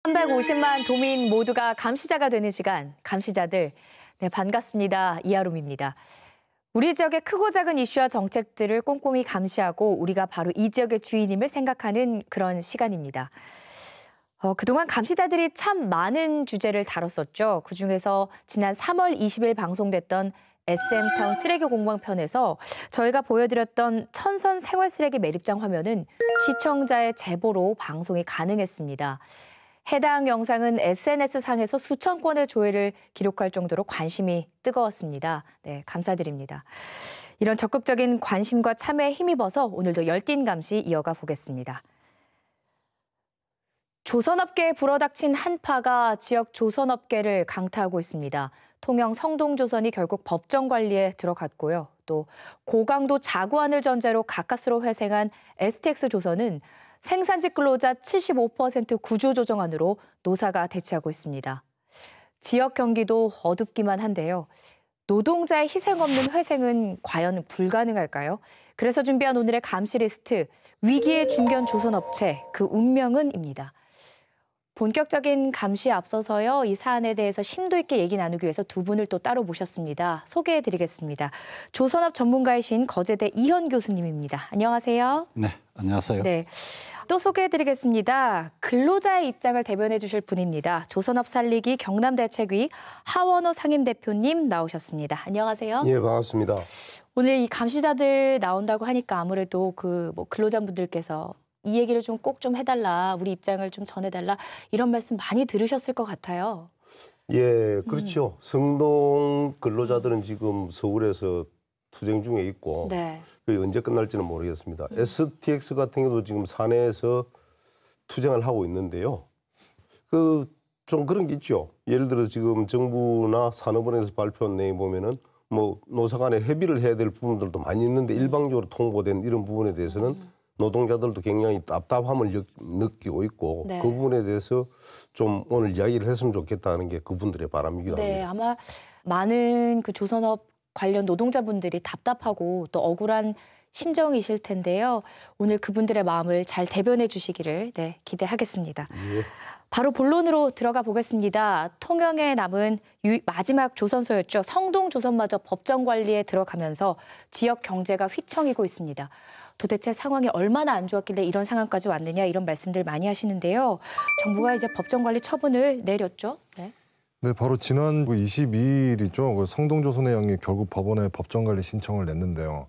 350만 도민 모두가 감시자가 되는 시간, 감시자들. 네, 반갑습니다. 이하롬입니다. 우리 지역의 크고 작은 이슈와 정책들을 꼼꼼히 감시하고 우리가 바로 이 지역의 주인임을 생각하는 그런 시간입니다. 그동안 감시자들이 참 많은 주제를 다뤘었죠. 그중에서 지난 3월 20일 방송됐던 SM타운 쓰레기 공방편에서 저희가 보여드렸던 천선 생활 쓰레기 매립장 화면은 시청자의 제보로 방송이 가능했습니다. 해당 영상은 SNS상에서 수천 건의 조회를 기록할 정도로 관심이 뜨거웠습니다. 네, 감사드립니다. 이런 적극적인 관심과 참여에 힘입어서 오늘도 열띤 감시 이어가 보겠습니다. 조선업계에 불어닥친 한파가 지역 조선업계를 강타하고 있습니다. 통영 성동조선이 결국 법정 관리에 들어갔고요. 또 고강도 자구안을 전제로 가까스로 회생한 STX조선은 생산직 근로자 75% 구조조정안으로 노사가 대치하고 있습니다. 지역 경기도 어둡기만 한데요. 노동자의 희생 없는 회생은 과연 불가능할까요? 그래서 준비한 오늘의 감시 리스트, 위기의 중견 조선업체, 그 운명은입니다. 본격적인 감시에 앞서서요, 이 사안에 대해서 심도 있게 얘기 나누기 위해서 두 분을 또 따로 모셨습니다. 소개해드리겠습니다. 조선업 전문가이신 거제대 이현 교수님입니다. 안녕하세요. 네, 안녕하세요. 네, 또 소개해드리겠습니다. 근로자의 입장을 대변해 주실 분입니다. 조선업 살리기 경남대책위 하원호 상임대표님 나오셨습니다. 안녕하세요. 예, 반갑습니다. 오늘 이 감시자들 나온다고 하니까 아무래도 근로자분들께서 이 얘기를 좀 꼭 좀 해달라, 우리 입장을 좀 전해달라, 이런 말씀 많이 들으셨을 것 같아요. 예, 그렇죠. 성동 근로자들은 지금 서울에서 투쟁 중에 있고 네. 그게 언제 끝날지는 모르겠습니다. STX 같은 경우도 지금 사내에서 투쟁을 하고 있는데요. 좀 그런 게 있죠. 예를 들어 지금 정부나 산업원에서 발표한 내용 보면은 뭐 노사 간에 협의를 해야 될 부분들도 많이 있는데 일방적으로 통보된 이런 부분에 대해서는 노동자들도 굉장히 답답함을 느끼고 있고 네. 그 부분에 대해서 좀 오늘 이야기를 했으면 좋겠다는 게 그분들의 바람이기도 네, 합니다. 아마 많은 그 조선업 관련 노동자분들이 답답하고 또 억울한 심정이실 텐데요. 오늘 그분들의 마음을 잘 대변해 주시기를 기대하겠습니다. 예. 바로 본론으로 들어가 보겠습니다. 통영에 남은 마지막 조선소였죠. 성동조선마저 법정 관리에 들어가면서 지역 경제가 휘청이고 있습니다. 도대체 상황이 얼마나 안 좋았길래 이런 상황까지 왔느냐, 이런 말씀들 많이 하시는데요. 정부가 이제 법정 관리 처분을 내렸죠. 네. 네, 바로 지난 22일이죠. 성동조선의 영이 결국 법원에 법정관리 신청을 냈는데요.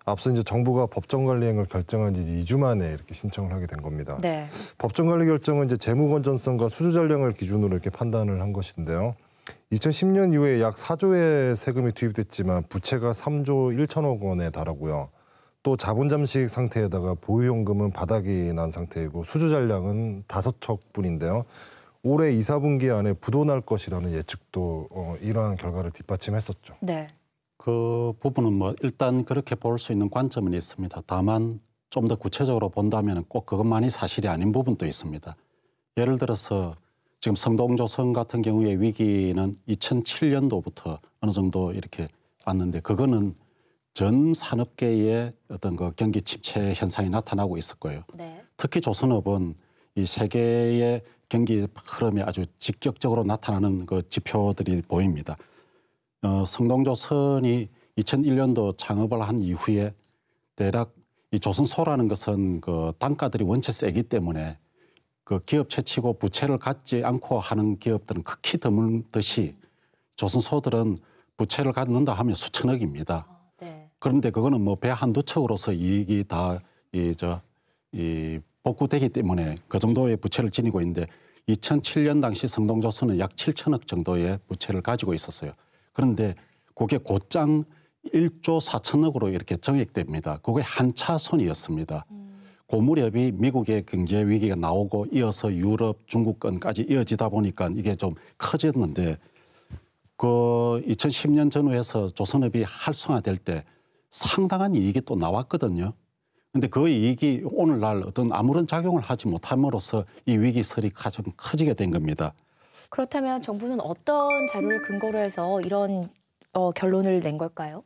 앞서 이제 정부가 법정관리행을 결정한 지 2주 만에 이렇게 신청을 하게 된 겁니다. 네. 법정관리 결정은 이제 재무 건전성과 수주 전량을 기준으로 이렇게 판단을 한 것인데요. 2010년 이후에 약 4조의 세금이 투입됐지만 부채가 3조 1천억 원에 달하고요. 또 자본 잠식 상태에다가 보유연금은 바닥이 난 상태이고 수주 잔량은 5척뿐인데요. 올해 2, 4분기 안에 부도 날 것이라는 예측도 이러한 결과를 뒷받침했었죠. 네. 그 부분은 뭐 일단 그렇게 볼 수 있는 관점은 있습니다. 다만 좀 더 구체적으로 본다면 꼭 그것만이 사실이 아닌 부분도 있습니다. 예를 들어서 지금 성동조선 같은 경우의 위기는 2007년도부터 어느 정도 이렇게 왔는데 그거는 전 산업계의 어떤 그 경기 침체 현상이 나타나고 있을 거예요. 네. 특히 조선업은 이 세계의 경기 흐름이 아주 직격적으로 나타나는 그 지표들이 보입니다. 성동조선이 2001년도 창업을 한 이후에 대략 이 조선소라는 것은 그 단가들이 원체 세기 때문에 그 기업 채치고 부채를 갖지 않고 하는 기업들은 극히 드물듯이 조선소들은 부채를 갖는다 하면 수천억입니다. 네. 그런데 그거는 뭐 배 한두 척으로서 이익이 다 복구되기 때문에 그 정도의 부채를 지니고 있는데 2007년 당시 성동조선은 약 7천억 정도의 부채를 가지고 있었어요. 그런데 그게 곧장 1조 4천억으로 이렇게 정액됩니다. 그게 한차선이었습니다. 그 무렵이 미국의 경제 위기가 나오고 이어서 유럽, 중국권까지 이어지다 보니까 이게 좀 커졌는데 그 2010년 전후에서 조선업이 활성화될 때 상당한 이익이 또 나왔거든요. 근데 그 이익이 오늘날 어떤 아무런 작용을 하지 못함으로써 이 위기설이 가장 커지게 된 겁니다. 그렇다면 정부는 어떤 자료를 근거로 해서 이런 결론을 낸 걸까요?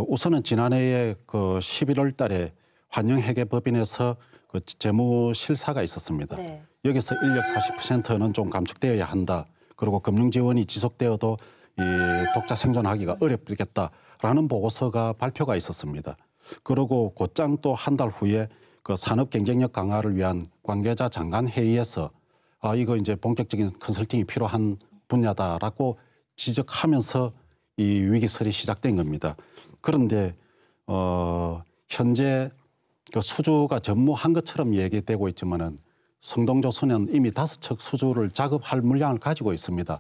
우선은 지난해에 그 11월 달에 환영회계법인에서 그 재무실사가 있었습니다. 네. 여기서 인력 40%는 좀 감축되어야 한다. 그리고 금융 지원이 지속되어도 이 독자 생존하기가 어렵겠다라는 보고서가 발표가 있었습니다. 그리고 곧장 또 한 달 후에 그 산업 경쟁력 강화를 위한 관계자 장관 회의에서 이거 이제 본격적인 컨설팅이 필요한 분야다라고 지적하면서 이 위기설이 시작된 겁니다. 그런데 현재 그 수주가 전무한 것처럼 얘기되고 있지만은 성동조선은 이미 5척 수주를 작업할 물량을 가지고 있습니다.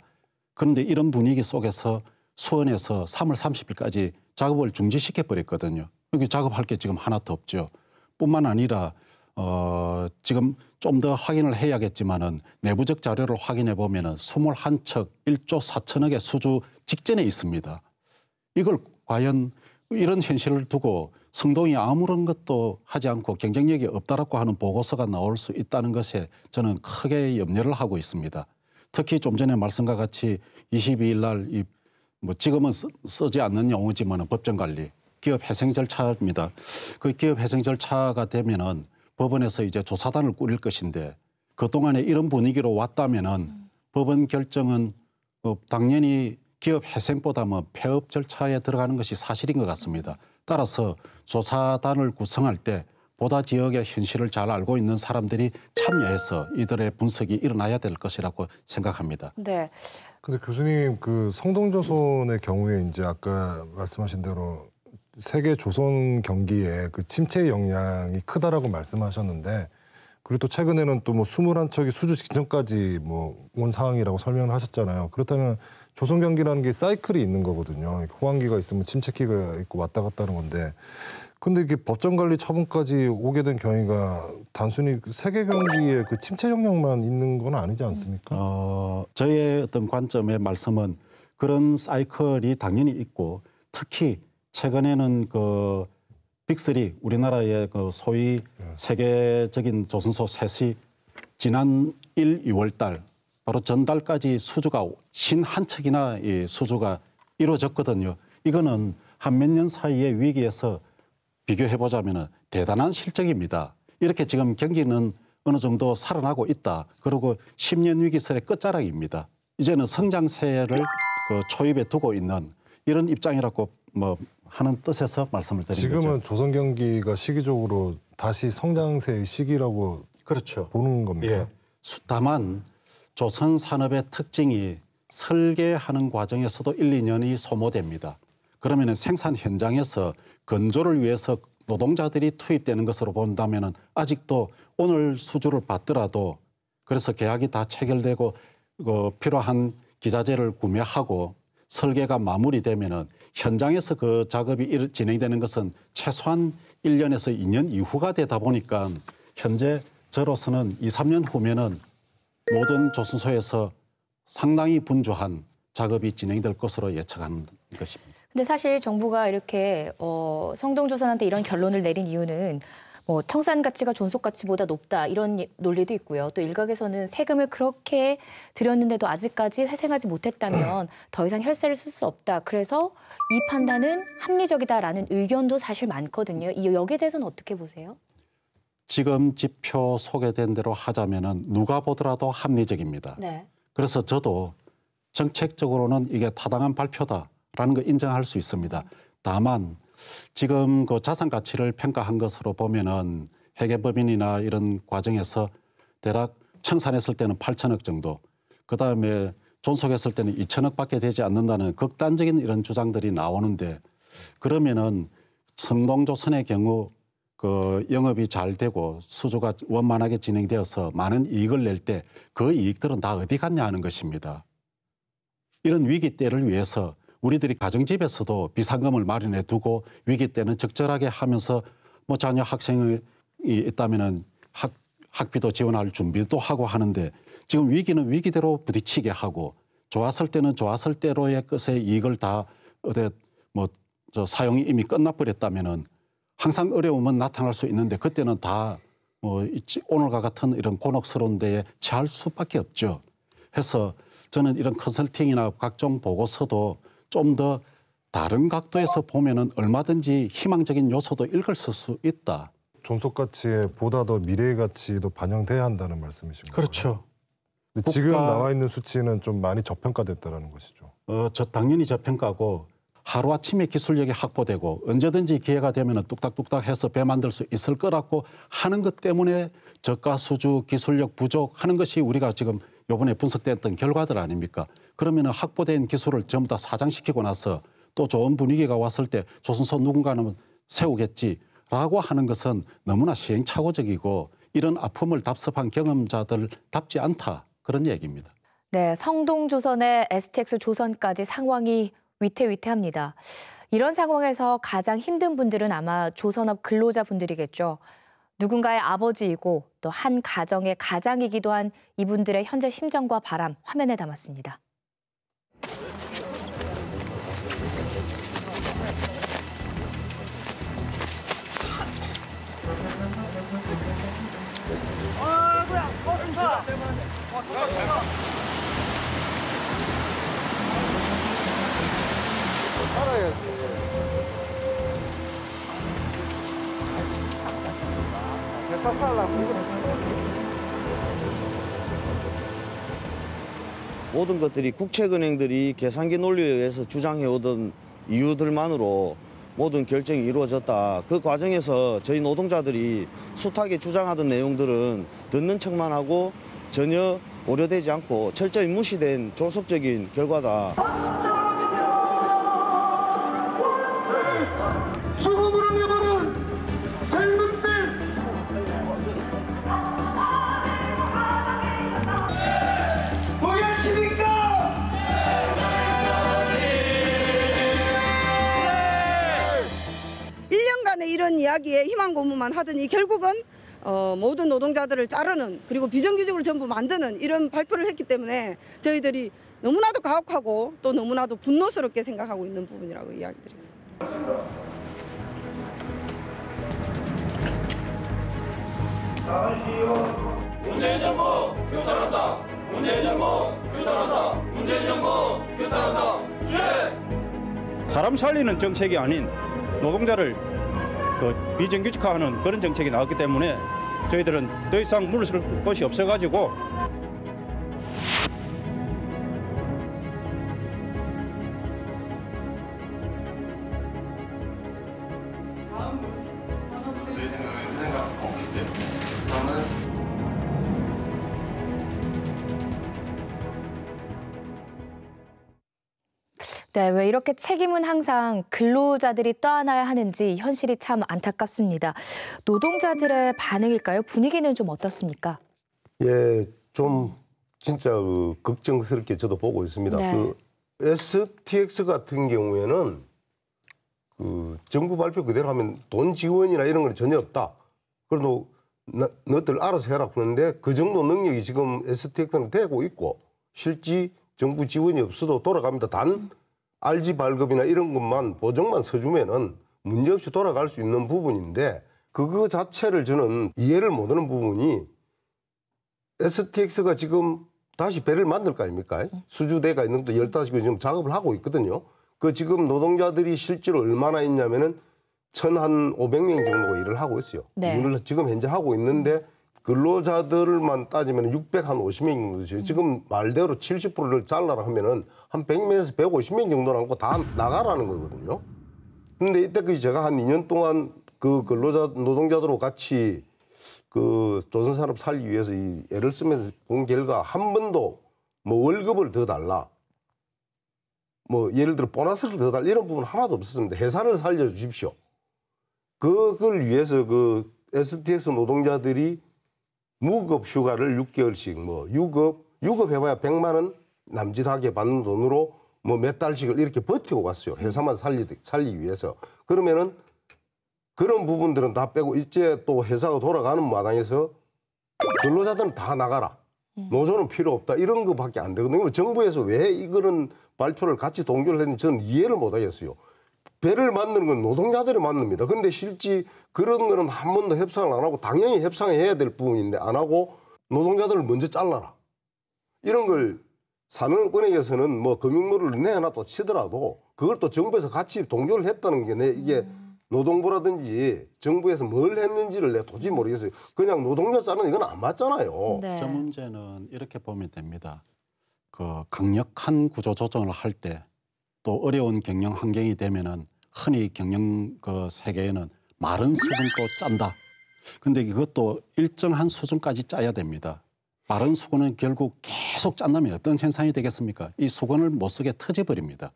그런데 이런 분위기 속에서 수원에서 3월 30일까지 작업을 중지시켜 버렸거든요. 여기 작업할 게 지금 하나도 없죠. 뿐만 아니라 지금 좀 더 확인을 해야겠지만은 내부적 자료를 확인해 보면은 21척 1조 4천억의 수주 직전에 있습니다. 이걸 과연 이런 현실을 두고 성동이 아무런 것도 하지 않고 경쟁력이 없다라고 하는 보고서가 나올 수 있다는 것에 저는 크게 염려를 하고 있습니다. 특히 좀 전에 말씀과 같이 22일 날 뭐 지금은 쓰지 않는 용어지만 법정관리, 기업회생 절차입니다. 그 기업회생 절차가 되면은 법원에서 이제 조사단을 꾸릴 것인데 그동안에 이런 분위기로 왔다면은 법원 결정은 당연히 기업회생보다 폐업 절차에 들어가는 것이 사실인 것 같습니다. 따라서 조사단을 구성할 때 보다 지역의 현실을 잘 알고 있는 사람들이 참여해서 이들의 분석이 일어나야 될 것이라고 생각합니다. 네. 근데 교수님 그 성동조선의 경우에 이제 아까 말씀하신 대로 세계 조선 경기에 그 침체의 영향이 크다라고 말씀하셨는데 그리고 또 최근에는 또 뭐 21척이 수주 직전까지 뭐 온 상황이라고 설명을 하셨잖아요. 그렇다면 조선 경기라는 게 사이클이 있는 거거든요. 호황기가 있으면 침체기가 있고 왔다 갔다 하는 건데 근데 이게 법정관리 처분까지 오게 된 경위가 단순히 세계 경기에 그 침체 영향만 있는 건 아니지 않습니까? 저의 어떤 관점의 말씀은 그런 사이클이 당연히 있고 특히 최근에는 그 빅3 우리나라의 그 소위 세계적인 조선소 셋이 지난 1, 2월 달 바로 전달까지 수주가 51척이나 이 수주가 이루어졌거든요. 이거는 한 몇 년 사이의 위기에서 비교해 보자면 대단한 실적입니다. 이렇게 지금 경기는 어느 정도 살아나고 있다. 그리고 10년 위기설의 끝자락입니다. 이제는 성장세를 그 초입에 두고 있는 이런 입장이라고 뭐 하는 뜻에서 말씀을 드린 거죠. 지금은 조선 경기가 시기적으로 다시 성장세의 시기라고 그렇죠. 보는 겁니까? 예. 다만 조선 산업의 특징이 설계하는 과정에서도 1, 2년이 소모됩니다. 그러면 생산 현장에서 건조를 위해서 노동자들이 투입되는 것으로 본다면 아직도 오늘 수주를 받더라도 그래서 계약이 다 체결되고 필요한 기자재를 구매하고 설계가 마무리되면 현장에서 그 작업이 진행되는 것은 최소한 1년에서 2년 이후가 되다 보니까 현재 저로서는 2, 3년 후면은 모든 조선소에서 상당히 분주한 작업이 진행될 것으로 예측하는 것입니다. 근데 사실 정부가 이렇게 성동조선한테 이런 결론을 내린 이유는 뭐 청산 가치가 존속 가치보다 높다 이런 논리도 있고요. 또 일각에서는 세금을 그렇게 들였는데도 아직까지 회생하지 못했다면 더 이상 혈세를 쓸 수 없다. 그래서 이 판단은 합리적이다라는 의견도 사실 많거든요. 여기에 대해서는 어떻게 보세요? 지금 지표 소개된 대로 하자면은 누가 보더라도 합리적입니다. 네. 그래서 저도 정책적으로는 이게 타당한 발표다라는 거 인정할 수 있습니다. 다만 지금 그 자산 가치를 평가한 것으로 보면은 회계법인이나 이런 과정에서 대략 청산했을 때는 8천억 정도, 그 다음에 존속했을 때는 2천억밖에 되지 않는다는 극단적인 이런 주장들이 나오는데 그러면은 성동조선의 경우 그 영업이 잘 되고 수주가 원만하게 진행되어서 많은 이익을 낼 때 그 이익들은 다 어디 갔냐 하는 것입니다. 이런 위기 때를 위해서 우리들이 가정집에서도 비상금을 마련해 두고 위기 때는 적절하게 하면서 뭐 자녀 학생이 있다면은 학비도 지원할 준비도 하고 하는데 지금 위기는 위기대로 부딪히게 하고 좋았을 때는 좋았을 대로의 것의 이익을 다 사용이 이미 끝나버렸다면은 항상 어려움은 나타날 수 있는데 그때는 다 오늘과 같은 이런 곤혹스러운 데에 처할 수밖에 없죠. 해서 저는 이런 컨설팅이나 각종 보고서도 좀 더 다른 각도에서 보면은 얼마든지 희망적인 요소도 읽을 수 있다. 존속 가치에 보다 더 미래의 가치도 반영돼야 한다는 말씀이신 거죠? 그렇죠. 근데 지금 국가- 나와 있는 수치는 좀 많이 저평가됐다라는 것이죠. 당연히 저평가고 하루아침에 기술력이 확보되고 언제든지 기회가 되면 뚝딱뚝딱 해서 배 만들 수 있을 거라고 하는 것 때문에 저가 수주 기술력 부족하는 것이 우리가 지금 이번에 분석됐던 결과들 아닙니까? 그러면 확보된 기술을 전부 다 사장시키고 나서 또 좋은 분위기가 왔을 때 조선소 누군가는 세우겠지라고 하는 것은 너무나 시행착오적이고 이런 아픔을 답습한 경험자들답지 않다. 그런 얘기입니다. 네, 성동조선의 STX 조선까지 상황이 위태위태합니다. 이런 상황에서 가장 힘든 분들은 아마 조선업 근로자분들이겠죠. 누군가의 아버지이고 또 한 가정의 가장이기도 한 이분들의 현재 심정과 바람 화면에 담았습니다. 모든 것들이 국책은행들이 계산기 논리에 의해서 주장해오던 이유들만으로 모든 결정이 이루어졌다. 그 과정에서 저희 노동자들이 숱하게 주장하던 내용들은 듣는 척만 하고 전혀 고려되지 않고 철저히 무시된 조속적인 결과다. 죽음으로 내버린 젊은들 보였습니까? 1년간의 이런 이야기에 희망 고문만 하더니 결국은 모든 노동자들을 자르는 그리고 비정규직을 전부 만드는 이런 발표를 했기 때문에 저희들이 너무나도 가혹하고 또 너무나도 분노스럽게 생각하고 있는 부분이라고 이야기드리겠습니다. 문재인 정부 규탄한다. 문재인 정부 규탄한다. 문재인 정부 규탄한다. 사람 살리는 정책이 아닌 노동자를 비정규직화하는 그런 정책이 나왔기 때문에 저희들은 더 이상 물러설 것이 없어가지고 네, 왜 이렇게 책임은 항상 근로자들이 떠안아야 하는지 현실이 참 안타깝습니다. 노동자들의 반응일까요? 분위기는 좀 어떻습니까? 예, 좀 진짜 걱정스럽게 저도 보고 있습니다. 네. STX 같은 경우에는 정부 발표 그대로 하면 돈 지원이나 이런 건 전혀 없다. 그래도 너희들 알아서 해라 그러는데 그 정도 능력이 지금 STX는 되고 있고 실제 정부 지원이 없어도 돌아갑니다. 단 RG 발급이나 이런 것만 보정만 서주면은 문제없이 돌아갈 수 있는 부분인데 그거 자체를 저는 이해를 못하는 부분이 STX가 지금 다시 배를 만들 거 아닙니까? 수주대가 있는 것도 15개 지금 작업을 하고 있거든요. 그 지금 노동자들이 실제로 얼마나 있냐면은 1,500명 정도가 일을 하고 있어요. 네. 일을 지금 현재 하고 있는데 근로자들만 따지면 650명 정도 되죠. 지금 말대로 70%를 잘라라 하면은 한 100명에서 150명 정도 남고 다 나가라는 거거든요. 근데 이때까지 제가 한 2년 동안 그 근로자 노동자들하고 같이 그 조선산업 살기 위해서 이 애를 쓰면서 본 결과 한 번도 뭐 월급을 더 달라, 뭐 예를 들어 보너스를 더 달라 이런 부분 하나도 없었습니다. 회사를 살려 주십시오. 그걸 위해서 그 STX 노동자들이 무급 휴가를 6개월씩 뭐 유급 해봐야 100만 원 남짓하게 받는 돈으로 뭐 몇 달씩을 이렇게 버티고 갔어요. 회사만 살리기 위해서. 그러면은 그런 부분들은 다 빼고 이제 또 회사가 돌아가는 마당에서 근로자들은 다 나가라. 노조는 필요 없다. 이런 거밖에 안 되거든요. 정부에서 왜 이거는 발표를 같이 동조를 했는지 저는 이해를 못 하겠어요. 배를 만드는 건 노동자들이 만듭니다. 근데 실제 그런 거는 한 번도 협상을 안 하고 당연히 협상해야 될 부분인데 안 하고 노동자들을 먼저 잘라라. 이런 걸 산업은행에서는 뭐 금융노를 내놔도 치더라도 그걸 또 정부에서 같이 동조를 했다는 게 이게 노동부라든지 정부에서 뭘 했는지를 내가 도저히 모르겠어요. 그냥 노동자 자르는 이건 안 맞잖아요. 네. 저 문제는 이렇게 보면 됩니다. 그 강력한 구조 조정을 할 때 또 어려운 경영 환경이 되면은 흔히 경영 그 세계에는 마른 수건도 짠다. 근데 이것도 일정한 수준까지 짜야 됩니다. 마른 수건은 결국 계속 짠다면 어떤 현상이 되겠습니까? 이 수건을 못 쓰게 터져버립니다.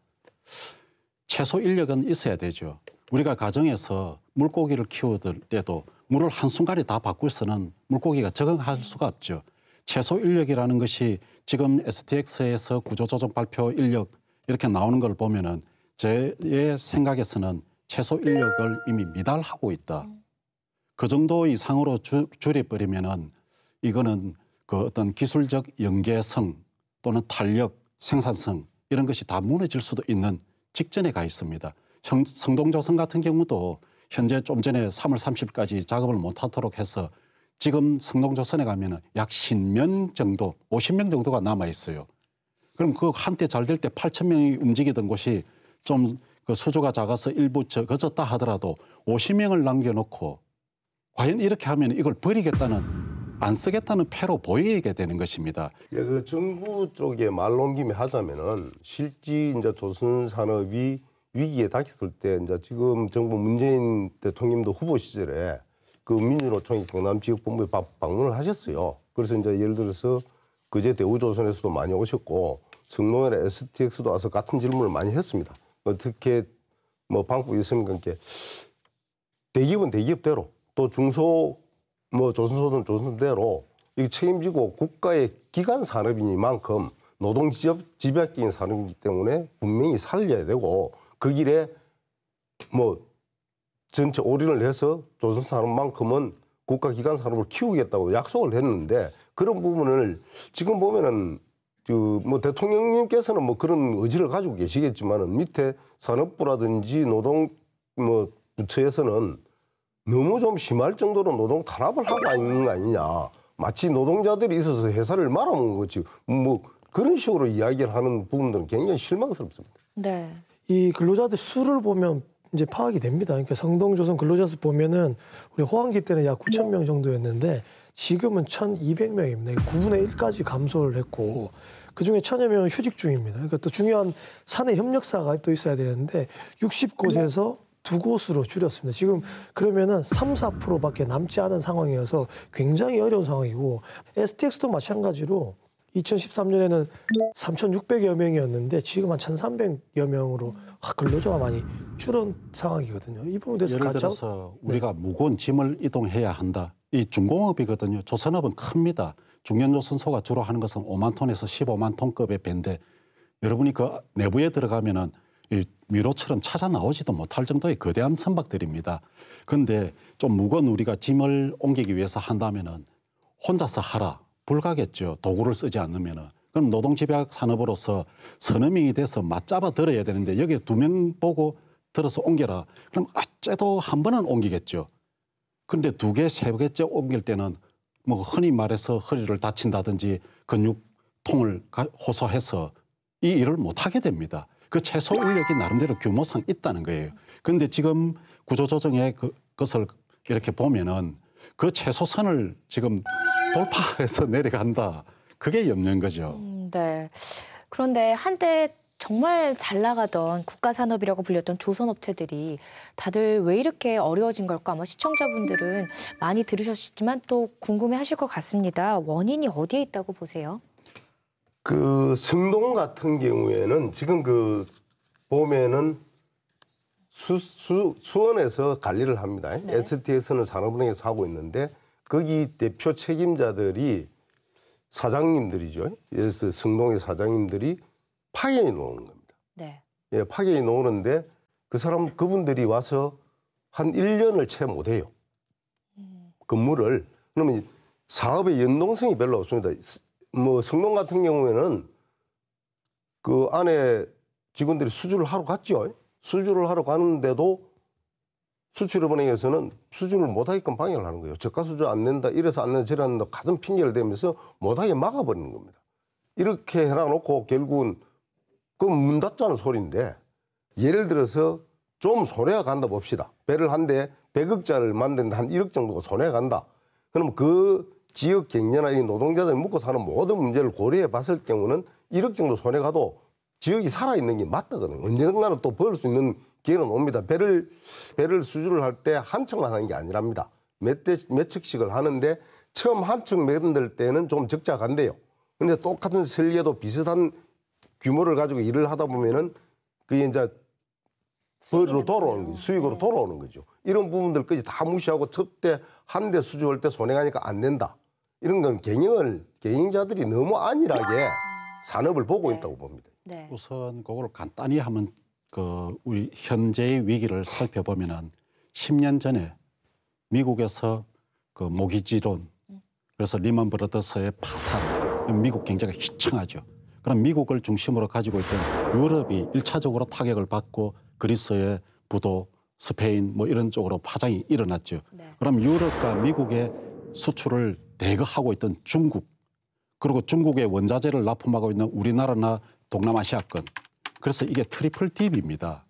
최소 인력은 있어야 되죠. 우리가 가정에서 물고기를 키우들 때도 물을 한순간에 다 바꾸서는 물고기가 적응할 수가 없죠. 최소 인력이라는 것이 지금 STX에서 구조조정 발표 인력 이렇게 나오는 걸 보면은 제 생각에서는 최소 인력을 이미 미달하고 있다. 그 정도 이상으로 줄여버리면은 이거는 그 어떤 기술적 연계성 또는 탄력, 생산성 이런 것이 다 무너질 수도 있는 직전에 가 있습니다. 성동조선 같은 경우도 현재 좀 전에 3월 30일까지 작업을 못하도록 해서 지금 성동조선에 가면은 약 10명 정도, 50명 정도가 남아 있어요. 그럼 그 한때 잘 될 때 8,000명이 움직이던 곳이 좀 그 수주가 작아서 일부 적어졌다 하더라도 50명을 남겨놓고 과연 이렇게 하면 이걸 버리겠다는 안 쓰겠다는 패로 보이게 되는 것입니다. 예, 그 정부 쪽에 말 온 김에 하자면은 실제 이제 조선 산업이 위기에 닥쳤을 때 이제 지금 정부 문재인 대통령도 후보 시절에 그 민주노총이 경남 지역본부에 방문을 하셨어요. 그래서 이제 예를 들어서 그제 대우조선에서도 많이 오셨고 성노예나 STX도 와서 같은 질문을 많이 했습니다. 어떻게 뭐 방법이 있습니까? 대기업은 대기업대로 또 중소 뭐 조선소는 조선대로 이 책임지고 국가의 기간 산업이니만큼 노동 집약적인 산업이기 때문에 분명히 살려야 되고 그 길에 뭐 전체 올인을 해서 조선 산업만큼은 국가 기관 산업을 키우겠다고 약속을 했는데 그런 부분을 지금 보면은 그 뭐 대통령님께서는 뭐 그런 의지를 가지고 계시겠지만은 밑에 산업부라든지 노동 뭐 부처에서는 너무 좀 심할 정도로 노동 탄압을 하고 있는 거 아니냐. 마치 노동자들이 있어서 회사를 말아먹은 거지. 뭐 그런 식으로 이야기를 하는 부분들은 굉장히 실망스럽습니다. 네. 이 근로자들 수를 보면 이제 파악이 됩니다. 그러니까 성동조선 근로자 수 보면은 우리 호황기 때는 약 9,000명 정도였는데 지금은 1,200명입니다. 9분의 1까지 감소를 했고 그중에 1,000여 명은 휴직 중입니다. 그러니까 또 중요한 사내 협력사가 또 있어야 되는데 60곳에서 2곳으로 줄였습니다. 지금 그러면은 3, 4%밖에 남지 않은 상황이어서 굉장히 어려운 상황이고 STX도 마찬가지로 2013년에는 3,600여 명이었는데 지금 한 1,300여 명으로 근로자가 많이 줄은 상황이거든요. 이 부분에 대해서 예를 들어서 우리가 무거운 짐을 이동해야 한다. 이 중공업이거든요. 조선업은 큽니다. 중견조선소가 주로 하는 것은 5만 톤에서 15만 톤급의 배인데 여러분이 그 내부에 들어가면은 이 미로처럼 찾아 나오지도 못할 정도의 거대한 선박들입니다. 그런데 좀 무거운 우리가 짐을 옮기기 위해서 한다면은 혼자서 하라. 불가겠죠. 도구를 쓰지 않으면은. 그럼 노동집약 산업으로서 서너 명이 돼서 맞잡아 들어야 되는데 여기에 2명 보고 들어서 옮겨라. 그럼 어째도 한 번은 옮기겠죠. 그런데 2개, 3개째 옮길 때는 뭐 흔히 말해서 허리를 다친다든지 근육통을 호소해서 이 일을 못하게 됩니다. 그 최소 인력이 나름대로 규모상 있다는 거예요. 그런데 지금 구조조정의 그것을 이렇게 보면은 그 최소선을 지금 돌파해서 내려간다. 그게 염려인 거죠. 네. 그런데 한때 정말 잘 나가던 국가산업이라고 불렸던 조선업체들이 다들 왜 이렇게 어려워진 걸까? 아마 시청자분들은 많이 들으셨지만 또 궁금해하실 것 같습니다. 원인이 어디에 있다고 보세요? 그 성동 같은 경우에는 지금 그 보면은 수원에서 관리를 합니다. 네. STX는 산업은행에서 하고 있는데 거기 대표 책임자들이 사장님들이죠. 예를 들어 성동의 사장님들이 파견이 나오는 겁니다. 네. 예, 파견이 나오는데 그분들이 와서 한 1년을 채 못해요. 근무를. 그러면 사업의 연동성이 별로 없습니다. 뭐 성동 같은 경우에는 그 안에 직원들이 수주를 하러 갔죠. 수주를 하러 가는데도 수출업은행에서는 수주를 못하게끔 방해를 하는 거예요. 저가 수주 안 낸다, 이래서 안 낸다, 저래 안 낸다, 같은 핑계를 대면서 못하게 막아버리는 겁니다. 이렇게 해놔놓고 결국은 그 문 닫자는 소리인데 예를 들어서 좀 손해가 간다 봅시다. 배를 한 대 100억짜리를 만드는데 한 1억 정도가 손해가 간다. 그럼 그 지역 경제나 이 노동자들이 먹고 사는 모든 문제를 고려해 봤을 경우는 1억 정도 손해 가도 지역이 살아있는 게 맞다거든요. 언젠가는 또 벌 수 있는 기회는 옵니다. 배를 수주를 할 때 한 척만 하는 게 아니랍니다. 몇 척씩을 하는데 처음 한 척 만들 때는 좀 적자가 간대요. 근데 똑같은 설계도 비슷한 규모를 가지고 일을 하다 보면은 그게 이제 벌로 돌아오는 거죠. 수익으로 돌아오는 거죠. 이런 부분들까지 다 무시하고 첫 때 한 대 수주할 때 손해가니까 안 된다. 이런 건 경영자들이 너무 안일하게 산업을 보고 있다고 봅니다. 네. 우선 그걸 간단히 하면 우리 현재의 위기를 살펴보면은 10년 전에 미국에서 그 모기지론, 그래서 리먼 브러더스의 파산, 미국 경제가 희청하죠. 그럼 미국을 중심으로 가지고 있던 유럽이 1차적으로 타격을 받고 그리스의 부도, 스페인 뭐 이런 쪽으로 파장이 일어났죠. 네. 그럼 유럽과 미국의 수출을 대거 하고 있던 중국, 그리고 중국의 원자재를 납품하고 있는 우리나라나 동남아시아권. 그래서 이게 트리플 딥입니다.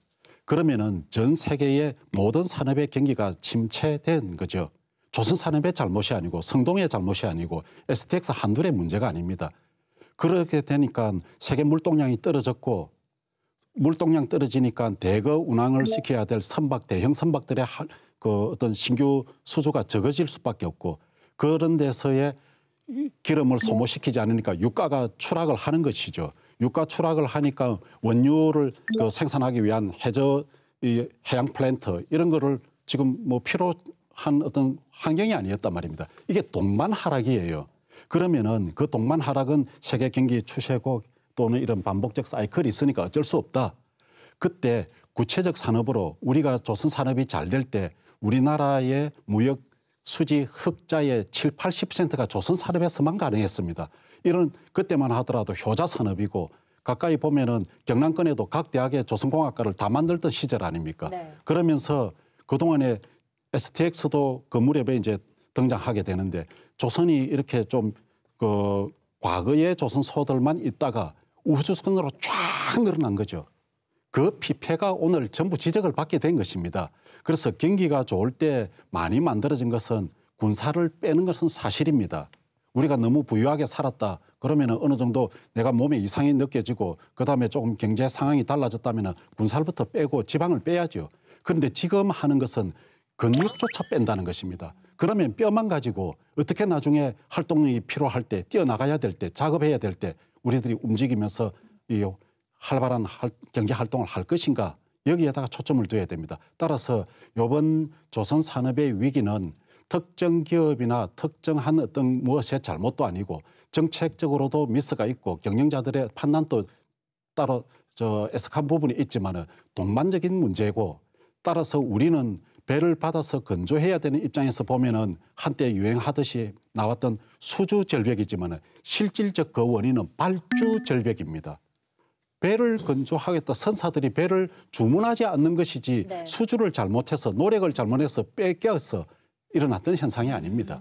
그러면은 전 세계의 모든 산업의 경기가 침체된 거죠. 조선산업의 잘못이 아니고 성동의 잘못이 아니고 STX 한둘의 문제가 아닙니다. 그렇게 되니까 세계 물동량이 떨어졌고 물동량 떨어지니까 대거 운항을 시켜야 될 선박, 대형 선박들의 그 어떤 신규 수주가 적어질 수밖에 없고 그런 데서의 기름을 소모시키지 않으니까 유가가 추락을 하는 것이죠. 유가 추락을 하니까 원유를 생산하기 위한 해양 플랜트 이런 거를 지금 뭐 필요한 어떤 환경이 아니었단 말입니다. 이게 동반 하락이에요. 그러면은 그 동반 하락은 세계 경기 추세고 또는 이런 반복적 사이클이 있으니까 어쩔 수 없다. 그때 구체적 산업으로 우리가 조선 산업이 잘 될 때 우리나라의 무역 수지 흑자의 7, 80%가 조선 산업에서만 가능했습니다. 이런 그때만 하더라도 효자 산업이고 가까이 보면은 경남권에도 각 대학의 조선공학과를 다 만들던 시절 아닙니까? 네. 그러면서 그동안에 STX도 그 무렵에 이제 등장하게 되는데 조선이 이렇게 좀 과거의 조선 소들만 있다가 우후죽순으로 쫙 늘어난 거죠. 그 피폐가 오늘 전부 지적을 받게 된 것입니다. 그래서 경기가 좋을 때 많이 만들어진 것은 군사를 빼는 것은 사실입니다. 우리가 너무 부유하게 살았다. 그러면 어느 정도 내가 몸에 이상이 느껴지고 그다음에 조금 경제 상황이 달라졌다면 군사부터 빼고 지방을 빼야죠. 그런데 지금 하는 것은 근육조차 뺀다는 것입니다. 그러면 뼈만 가지고 어떻게 나중에 활동력이 필요할 때 뛰어나가야 될 때 작업해야 될 때 우리들이 움직이면서 이 활발한 경제 활동을 할 것인가 여기에다가 초점을 둬야 됩니다. 따라서 이번 조선 산업의 위기는 특정 기업이나 특정한 어떤 무엇의 잘못도 아니고 정책적으로도 미스가 있고 경영자들의 판단도 따로 애석한 부분이 있지만은 동반적인 문제고 따라서 우리는 배를 받아서 건조해야 되는 입장에서 보면은 한때 유행하듯이 나왔던 수주 절벽이지만은 실질적 그 원인은 발주 절벽입니다. 배를 건조하겠다. 선사들이 배를 주문하지 않는 것이지 네. 수주를 잘못해서 노력을 잘못해서 뺏겨서 일어났던 현상이 아닙니다.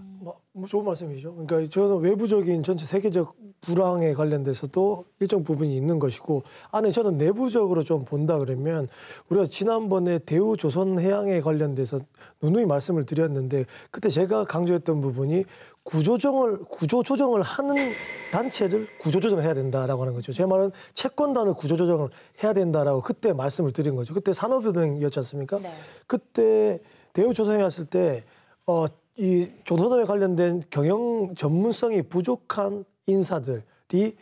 뭐 좋은 말씀이죠. 그러니까 저는 외부적인 전체 세계적 불황에 관련돼서도 일정 부분이 있는 것이고 안에 저는 내부적으로 좀 본다 그러면 우리가 지난번에 대우조선해양에 관련돼서 누누이 말씀을 드렸는데 그때 제가 강조했던 부분이 구조 조정을 하는 단체를 구조 조정을 해야 된다라고 하는 거죠. 제 말은 채권단을 구조 조정을 해야 된다라고 그때 말씀을 드린 거죠. 그때 산업은행이었지 않습니까? 네. 그때 대우조선해 왔을 때 이 조선업에 관련된 경영 전문성이 부족한 인사들이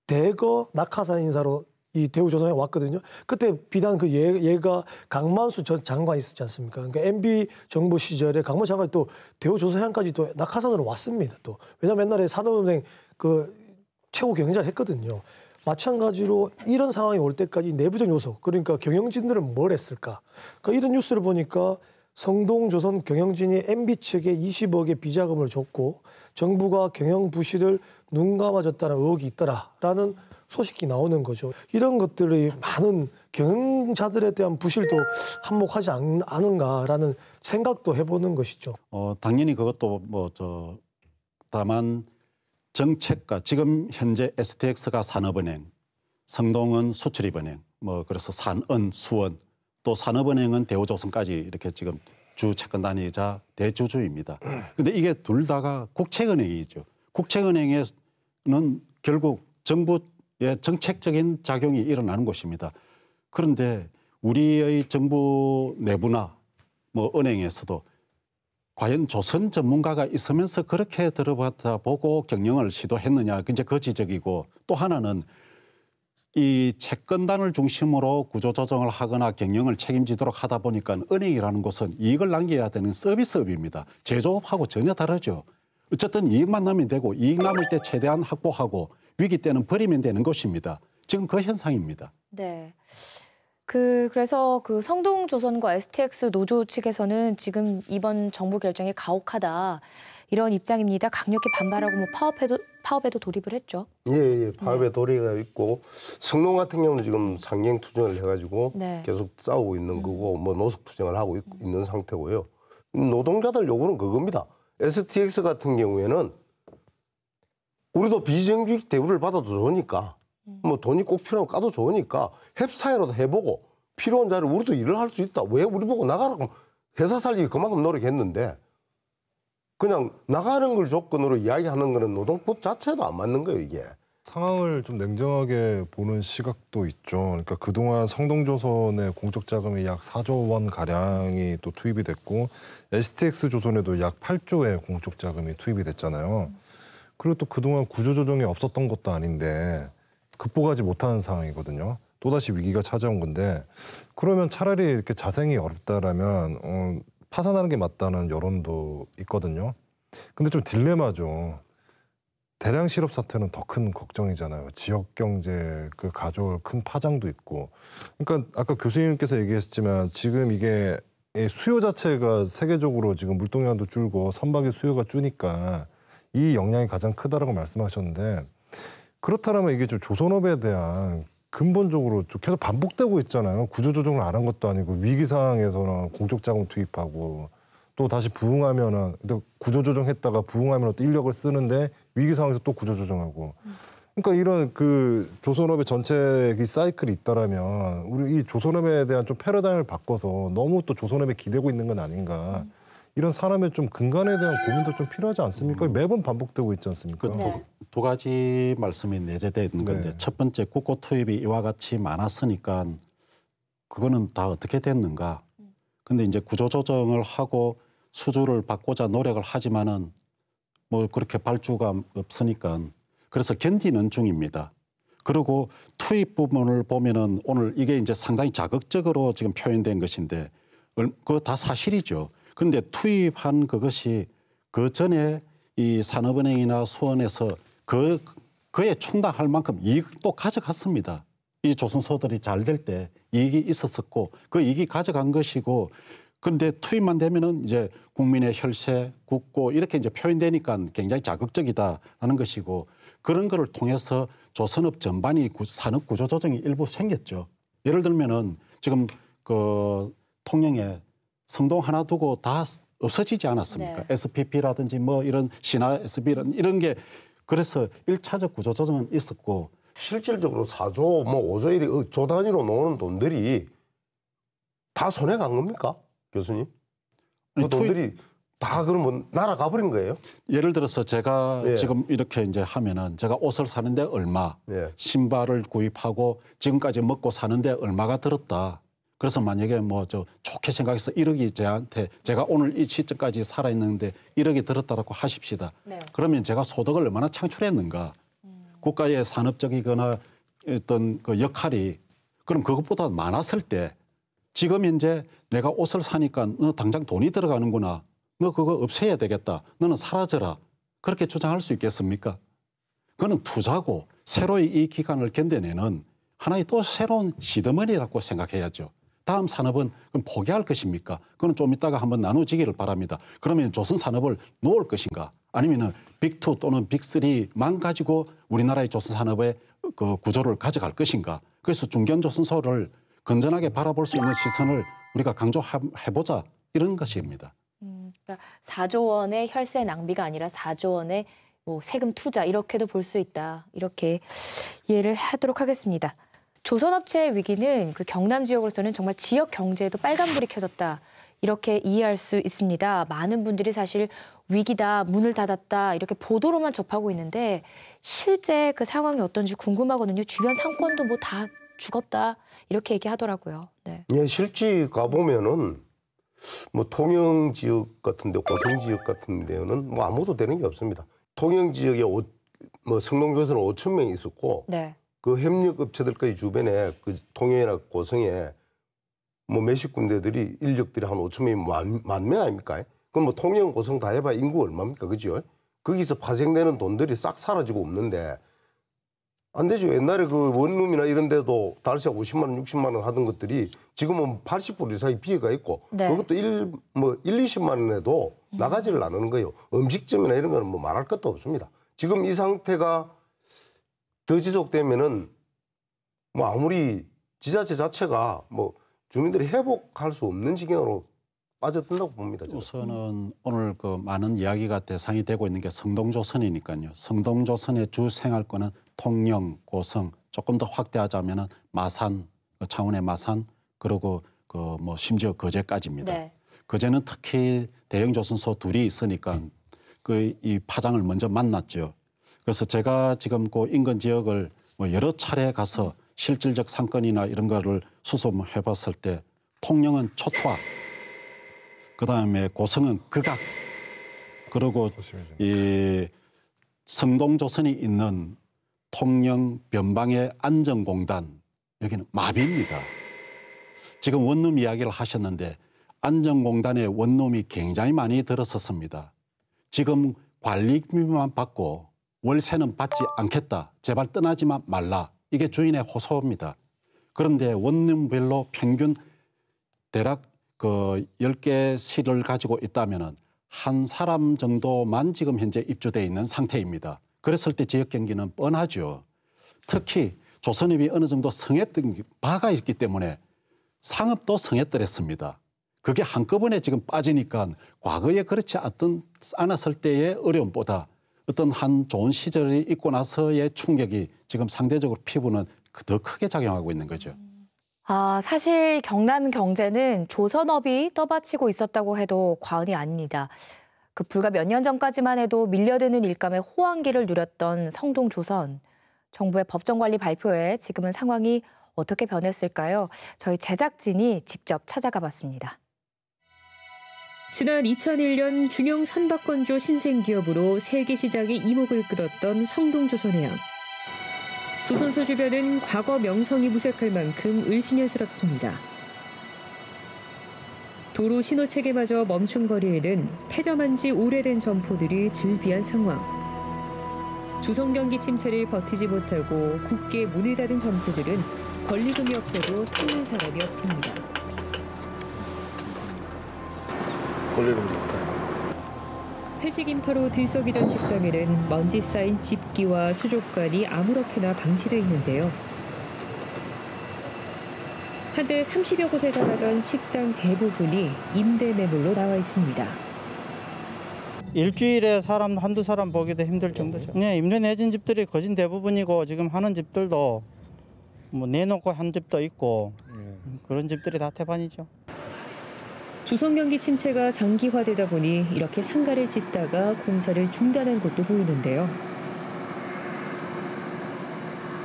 대거 낙하산 인사로 이 대우조선에 왔거든요. 그때 비단 그 얘가 강만수 전 장관이 있었지 않습니까? 그러니까 MB 정부 시절에 강만수 장관이 또 대우조선해양까지 또 낙하산으로 왔습니다. 또 왜냐면 옛날에 산업은행 그 최고 경영자를 했거든요. 마찬가지로 이런 상황이 올 때까지 내부적 요소 그러니까 경영진들은 뭘 했을까? 그러니까 이런 뉴스를 보니까 성동조선 경영진이 MB 측에 20억의 비자금을 줬고 정부가 경영 부실을 눈 감아줬다는 의혹이 있더라라는 소식이 나오는 거죠. 이런 것들이 많은 경영자들에 대한 부실도 한몫하지 않은가라는 생각도 해보는 것이죠. 당연히 그것도 다만 정책과 지금 현재 STX가 산업은행, 성동은 수출입은행, 그래서 산은, 수원 또 산업은행은 대우조선까지 이렇게 지금 주 채권단이자 대주주입니다. 근데 이게 둘 다가 국책은행이죠. 국책은행에는 결국 정부의 정책적인 작용이 일어나는 곳입니다. 그런데 우리의 정부 내부나 뭐 은행에서도 과연 조선 전문가가 있으면서 그렇게 들어봤다 보고 경영을 시도했느냐, 이제 그 지적이고, 또 하나는 이 채권단을 중심으로 구조조정을 하거나 경영을 책임지도록 하다 보니까 은행이라는 곳은 이익을 남겨야 되는 서비스업입니다. 제조업하고 전혀 다르죠. 어쨌든 이익만 나면 되고 이익 남을 때 최대한 확보하고 위기 때는 버리면 되는 것입니다. 지금 그 현상입니다. 네. 그래서 성동조선과 STX 노조 측에서는 지금 이번 정부 결정에 가혹하다 이런 입장입니다. 강력히 반발하고 뭐 파업에도 돌입을 했죠. 예, 파업에 도리가 있고 성농 같은 경우는 지금 상경 투쟁을 해가지고 네. 계속 싸우고 있는 거고 뭐 노숙 투쟁을 하고 있는 상태고요. 노동자들 요구는 그겁니다. STX 같은 경우에는 우리도 비정규직 대우를 받아도 좋으니까 뭐 돈이 꼭 필요하고 까도 좋으니까 협상이라도 해보고 필요한 자리에 우리도 일을 할 수 있다. 왜 우리 보고 나가라고 회사 살리기 그만큼 노력했는데 그냥 나가는 걸 조건으로 이야기하는 거는 노동법 자체도 안 맞는 거예요, 이게. 상황을 좀 냉정하게 보는 시각도 있죠. 그러니까 그동안 성동조선의 공적 자금이 약 4조 원 가량이 또 투입이 됐고 STX 조선에도 약 8조의 공적 자금이 투입이 됐잖아요. 그리고 또 그동안 구조조정이 없었던 것도 아닌데 극복하지 못하는 상황이거든요. 또다시 위기가 찾아온 건데 그러면 차라리 이렇게 자생이 어렵다라면 파산하는 게 맞다는 여론도 있거든요. 근데 좀 딜레마죠. 대량 실업 사태는 더 큰 걱정이잖아요. 지역 경제 가져올 큰 파장도 있고. 그러니까 아까 교수님께서 얘기했지만 지금 이게 수요 자체가 세계적으로 지금 물동량도 줄고 선박의 수요가 주니까 이 영향이 가장 크다라고 말씀하셨는데 그렇다면 이게 좀 조선업에 대한 근본적으로 좀 계속 반복되고 있잖아요. 구조조정을 안 한 것도 아니고 위기 상황에서는 공적 자금 투입하고 또 다시 부흥하면은 구조조정했다가 부흥하면 또 인력을 쓰는데 위기 상황에서 또 구조조정하고. 그러니까 이런 조선업의 전체 사이클이 있다라면 우리 이 조선업에 대한 좀 패러다임을 바꿔서 너무 또 조선업에 기대고 있는 건 아닌가. 이런 사람의 좀 근간에 대한 고민도 좀 필요하지 않습니까? 매번 반복되고 있지 않습니까? 두 가지 말씀이 내재되어 있는 건데 첫 번째 국고 투입이 이와 같이 많았으니까 그거는 다 어떻게 됐는가. 근데 이제 구조조정을 하고 수주를 받고자 노력을 하지만은 뭐 그렇게 발주가 없으니까 그래서 견디는 중입니다. 그리고 투입 부분을 보면은 오늘 이게 이제 상당히 자극적으로 지금 표현된 것인데 그거 다 사실이죠. 그런데 투입한 그것이 그 전에 이 산업은행이나 수원에서 그에 충당할 만큼 이익도 가져갔습니다. 이 조선소들이 잘 될 때 이익이 있었었고 그 이익이 가져간 것이고 그런데 투입만 되면은 이제 국민의 혈세, 국고 이렇게 이제 표현되니까 굉장히 자극적이다라는 것이고 그런 거를 통해서 조선업 전반이 산업 구조 조정이 일부 생겼죠. 예를 들면은 지금 통영에 성동 하나 두고 다 없어지지 않았습니까? 네. SPP라든지 뭐 이런 신화 SB라든 이런 게 그래서 1차적 구조 조정은 있었고 실질적으로 4조 뭐 5조 일이 조 단위로 나오는 돈들이 다 손해 간 겁니까, 교수님? 그 돈들이 다 그러면 날아가 버린 거예요? 예를 들어서 제가 지금 이렇게 이제 하면은 제가 옷을 사는데 얼마, 신발을 구입하고 지금까지 먹고 사는데 얼마가 들었다. 그래서 만약에 뭐 좋게 생각해서 1억이 제가 오늘 이 시점까지 살아있는데 1억이 들었다라고 하십시다. 네. 그러면 제가 소득을 얼마나 창출했는가. 국가의 산업적이거나 어떤 그 역할이 그럼 그것보다 많았을 때 지금 현재 내가 옷을 사니까 너 당장 돈이 들어가는구나. 너 그거 없애야 되겠다. 너는 사라져라. 그렇게 주장할 수 있겠습니까? 그거는 투자고 새로이 이 기간을 견뎌내는 하나의 또 새로운 시드머니라고 생각해야죠. 다음 산업은 그럼 포기할 것입니까? 그건 좀 이따가 한번 나눠지기를 바랍니다. 그러면 조선 산업을 놓을 것인가? 아니면은 빅2 또는 빅3만 가지고 우리나라의 조선 산업의 그 구조를 가져갈 것인가? 그래서 중견 조선소를 건전하게 바라볼 수 있는 시선을 우리가 강조해보자 이런 것입니다. 그러니까 4조 원의 혈세 낭비가 아니라 4조 원의 뭐 세금 투자 이렇게도 볼 수 있다. 이렇게 이해를 하도록 하겠습니다. 조선업체의 위기는 그 경남 지역으로서는 정말 지역 경제에도 빨간불이 켜졌다. 이렇게 이해할 수 있습니다. 많은 분들이 사실 위기다, 문을 닫았다 이렇게 보도로만 접하고 있는데 실제 그 상황이 어떤지 궁금하거든요. 주변 상권도 뭐 다 죽었다 이렇게 얘기하더라고요. 네. 예, 실제 가보면은 뭐 통영 지역 같은데, 고성 지역 같은 데는 뭐 아무도 되는 게 없습니다. 통영 지역에 뭐 성동조선은 5천 명이 있었고 네. 그 협력 업체들까지 주변에 그 통영이나 고성에 뭐 몇십 군데들이 인력들이 한 5천 명이 만 명 아닙니까? 그럼 뭐 통영, 고성 다 해봐 인구 얼마입니까? 그죠? 거기서 파생되는 돈들이 싹 사라지고 없는데 안 되죠. 옛날에 그 원룸이나 이런 데도 달세 50만 원, 60만 원 하던 것들이 지금은 80% 이상이 비어가 있고 네. 그것도 1, 20만 원에도 나가지를 않는 거예요. 음식점이나 이런 거는 뭐 말할 것도 없습니다. 지금 이 상태가 더 지속되면은 뭐 아무리 지자체 자체가 뭐 주민들이 회복할 수 없는 지경으로 빠져든다고 봅니다. 저는. 우선은 오늘 그 많은 이야기가 대상이 되고 있는 게 성동조선이니까요. 성동조선의 주 생활권은 통영, 고성, 조금 더 확대하자면은 마산, 창원의 마산, 그리고 그 뭐 심지어 거제까지입니다. 네. 거제는 특히 대형 조선소 둘이 있으니까 그 이 파장을 먼저 만났죠. 그래서 제가 지금 그 인근 지역을 뭐 여러 차례 가서 실질적 상권이나 이런 거를 수소해 봤을 때 통영은 초토화, 그다음에 고성은 극악, 그리고 이 성동조선이 있는 통영 변방의 안전공단 여기는 마비입니다. 지금 원룸 이야기를 하셨는데 안전공단에 원룸이 굉장히 많이 들어섰습니다. 지금 관리비만 받고 월세는 받지 않겠다. 제발 떠나지만 말라. 이게 주인의 호소입니다. 그런데 원룸별로 평균 대략 그 10개 실을 가지고 있다면은 한 사람 정도만 지금 현재 입주돼 있는 상태입니다. 그랬을 때 지역 경기는 뻔하죠. 특히 조선업이 어느 정도 성했던 바가 있기 때문에 상업도 성했더랬습니다. 그게 한꺼번에 지금 빠지니까 과거에 그렇지 않았을 때의 어려움보다 어떤 한 좋은 시절이 있고 나서의 충격이 지금 상대적으로 피부는 더 크게 작용하고 있는 거죠. 아, 사실 경남 경제는 조선업이 떠받치고 있었다고 해도 과언이 아닙니다. 그 불과 몇 년 전까지만 해도 밀려드는 일감에 호황기를 누렸던 성동조선. 정부의 법정관리 발표에 지금은 상황이 어떻게 변했을까요? 저희 제작진이 직접 찾아가 봤습니다. 지난 2001년 중형 선박건조 신생기업으로 세계 시장에 이목을 끌었던 성동조선해양. 조선소 주변은 과거 명성이 무색할 만큼 을씨년스럽습니다. 도로 신호체계마저 멈춘 거리에는 폐점한 지 오래된 점포들이 즐비한 상황. 조선 경기 침체를 버티지 못하고 굳게 문을 닫은 점포들은 권리금이 없어도 찾는 사람이 없습니다. 권리금도 있다. 회식 인파로 들썩이던 식당에는 먼지 쌓인 집기와 수족관이 아무렇게나 방치돼 있는데요. 한때 30여 곳에 달하던 식당 대부분이 임대 매물로 나와 있습니다. 일주일에 사람 한두 사람 보기도 힘들 정도죠. 네, 임대 내진 집들이 거진 대부분이고 지금 하는 집들도 뭐 내놓고 한 집도 있고 그런 집들이 다 태반이죠. 조선 경기 침체가 장기화되다 보니 이렇게 상가를 짓다가 공사를 중단한 곳도 보이는데요.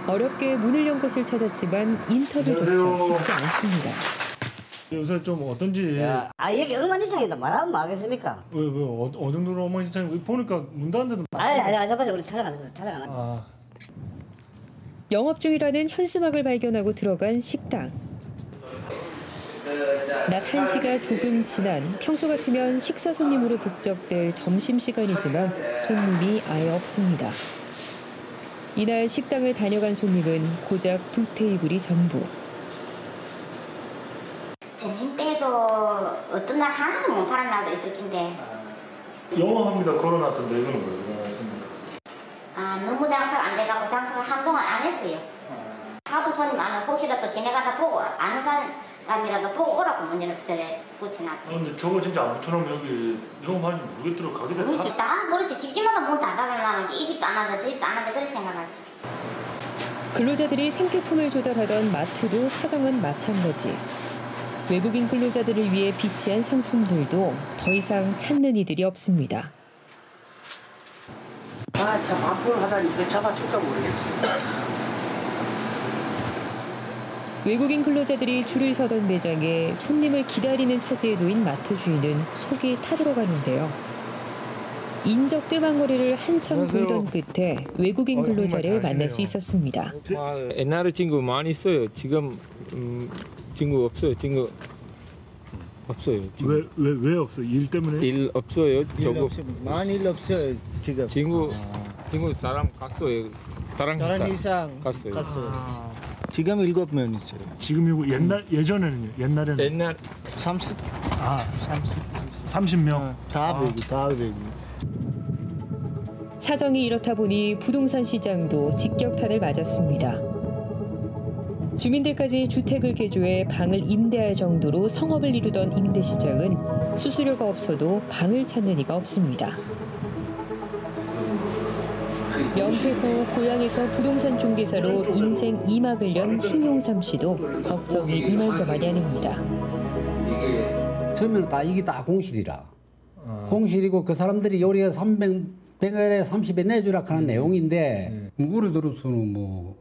어렵게 문을 연 곳을 찾았지만 인터뷰조차 쉽지 않습니다. 요새 좀 어떤지. 여기 엉망진창이다. 말하면 뭐 하겠습니까? 왜 어느 정도로 엉망진창이 보니까 문 닫는 데도. 아니 우리 찾아가. 영업 중이라는 현수막을 발견하고 들어간 식당. 낮 1시가 조금 지난 평소 같으면 식사 손님으로 북적될 점심시간이지만 손님이 아예 없습니다. 이날 식당을 다녀간 손님은 고작 2테이블이 전부. 점심 때도 어떤 날 하나는 못 파는 날도 있을 텐데. 영업합니다 걸어놨던데 이거는 왜 그러셨습니까? 너무 장사가 안 돼가고 장사를 한동안 안 했어요. 하도 손님 안 오고 혹시라도 지내가다 보고 아는 사람이라도 보고 오라고 문제를 저래 붙여놨지. 근데 저거 진짜 안 붙여놓으면 여기 영업하는지 모르겠더라고. 가게들 그렇지. 다 그렇지. 집집마다 문 닫아가면 이 집도 안 한다 저 집도 안 한다 그렇게 생각하지. 근로자들이 생필품을 조달하던 마트도 사정은 마찬가지. 외국인 근로자들을 위해 비치한 상품들도 더 이상 찾는 이들이 없습니다. 아, 참 앞으로 하다니 이거 잡아줄까 모르겠어요. 외국인 근로자들이 줄을 서던 매장에 손님을 기다리는 처지에 놓인 마트 주인은 속이 타들어가는데요. 인적 뜸한거리를 한참 돌던 끝에 외국인 근로자를 만날 수 있었습니다. 옛날에 친구 많이 있어요. 지금 친구 없어요. 친구 없어요. 왜 없어? 일 때문에? 일 없어요. 조금 많이 일 없어요. 지금 친구 사람 갔어요. 다른 이상 갔어요. 지금 7명 있어요. 지금이고 예전에는요? 옛날에는? 옛날 30. 30명? 다 배기. 사정이 이렇다 보니 부동산 시장도 직격탄을 맞았습니다. 주민들까지 주택을 개조해 방을 임대할 정도로 성업을 이루던 임대시장은 수수료가 없어도 방을 찾는 이가 없습니다. 명퇴 후 고향에서 부동산 중개사로 인생 2막을 연 신용삼 씨도 걱정이 이만저만이 아닙니다. 처음에는 이게 다 공실이라. 공실이고 그 사람들이 요리에 100원에 30에 내주라 하는 내용인데 올해 들어서는 뭐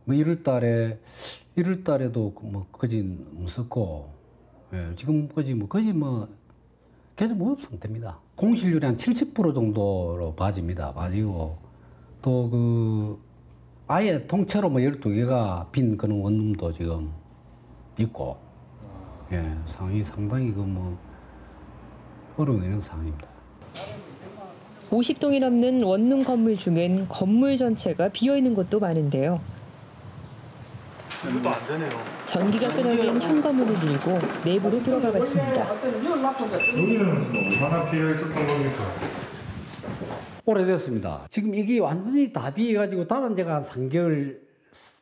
1월 달에도 뭐 거진 없었고 지금까지 거의 계속 무업 상태입니다. 공실률이 한 70% 정도로 빠집니다. 빠지고 또 아예 통째로 12개가 빈 그런 원룸도 지금 있고 상황이 상당히 어려운 이런 상황입니다. 50동이 넘는 원룸 건물 중엔 건물 전체가 비어있는 곳도 많은데요. 이것도 안 되네요. 전기가 끊어진 현관문을 밀고 내부로 들어가 봤습니다. 여기는 얼마나 비어 있었던 겁니까? 오래됐습니다. 지금 이게 완전히 다 비어가지고 닫은 지가 한 3개월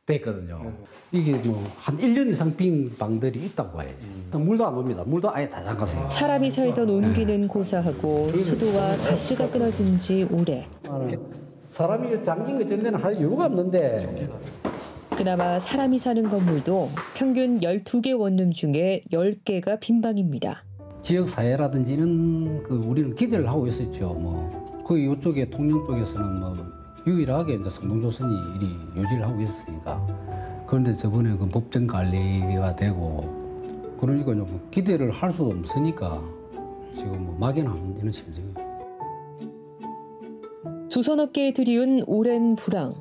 됐거든요. 이게 한 1년 이상 빈 방들이 있다고 봐야지. 물도 안 옵니다. 물도 아예 다 잠갔어요. 사람이 살던 온기는 고사하고 수도와 가스가 끊어진 지 오래. 사람이 잠긴 것 전에는 할 이유가 없는데. 그나마 사람이 사는 건물도 평균 12개 원룸 중에 10개가 빈 방입니다. 지역사회라든지 이런 우리는 기대를 하고 있었죠. 이쪽에 통영 쪽에서는 유일하게 이제 성동조선이 이리 유지를 하고 있었으니까. 그런데 저번에 법정 관리가 되고 그러니까 기대를 할 수도 없으니까 지금 막연한 이런 심정입니다. 조선업계에 들이운 오랜 불황.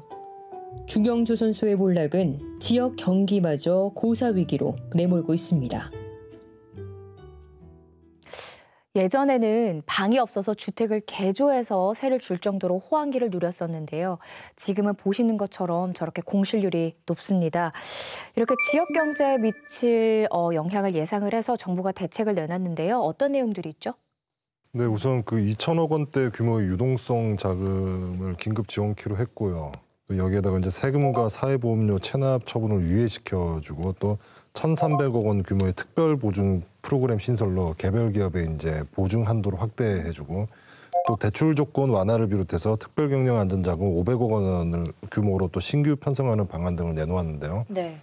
중경조선소의 몰락은 지역 경기마저 고사위기로 내몰고 있습니다. 예전에는 방이 없어서 주택을 개조해서 세를 줄 정도로 호황기를 누렸었는데요. 지금은 보시는 것처럼 저렇게 공실률이 높습니다. 이렇게 지역 경제에 미칠 영향을 예상을 해서 정부가 대책을 내놨는데요. 어떤 내용들이 있죠? 네, 우선 2천억 원대 규모의 유동성 자금을 긴급 지원키로 했고요. 또 여기에다가 이제 세금과 사회보험료 체납 처분을 유예시켜주고 또 1,300억 원 규모의 특별 보증 프로그램 신설로 개별 기업에 이제 보증 한도를 확대해주고 또 대출 조건 완화를 비롯해서 특별 경영 안전자금 500억 원을 규모로 또 신규 편성하는 방안 등을 내놓았는데요. 네.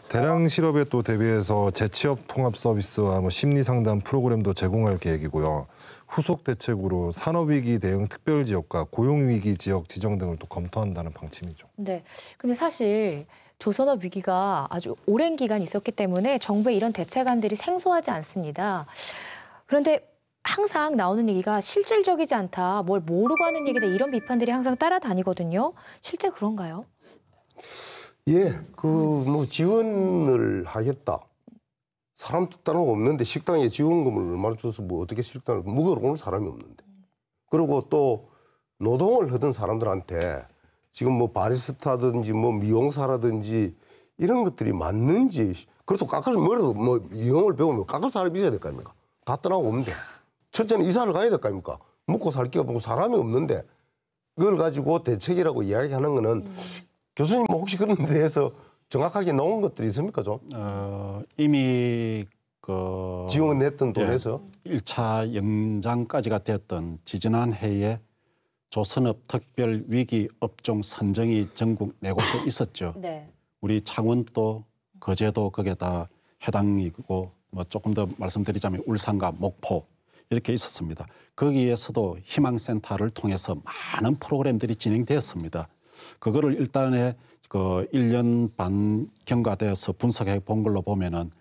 대량 실업에 또 대비해서 재취업 통합 서비스와 심리 상담 프로그램도 제공할 계획이고요. 후속 대책으로 산업위기 대응 특별지역과 고용위기 지역 지정 등을 또 검토한다는 방침이죠. 네. 근데 사실 조선업 위기가 아주 오랜 기간 있었기 때문에 정부의 이런 대책안들이 생소하지 않습니다. 그런데 항상 나오는 얘기가 실질적이지 않다, 뭘 모르고 하는 얘기다, 이런 비판들이 항상 따라다니거든요. 실제 그런가요? 예, 지원을 하겠다. 사람도 따로 없는데 식당에 지원금을 얼마나 줘서 어떻게 식당을 먹으러 오는 사람이 없는데. 그리고 또 노동을 하던 사람들한테 지금 바리스타든지 미용사라든지 이런 것들이 맞는지, 그래도 깎아서 뭐라도 미용을 배우면 깎을 사람이 있어야 될 거 아닙니까? 다 떠나고 없는데. 첫째는 이사를 가야 될 거 아닙니까? 먹고 살 게 없고 사람이 없는데 그걸 가지고 대책이라고 이야기하는 거는 교수님 혹시 그런 데에서 정확하게 나온 것들이 있습니까, 좀? 이미 지원했던 돈에서 1차 연장까지가 됐던 지지난 해에 조선업 특별 위기 업종 선정이 전국 4곳에 있었죠. 네. 우리 창원도, 거제도 거기에 다 해당이고 뭐 조금 더 말씀드리자면 울산과 목포 이렇게 있었습니다. 거기에서도 희망센터를 통해서 많은 프로그램들이 진행되었습니다. 그거를 일단에 그 1년 반 경과되어서 분석해 본 걸로 보면은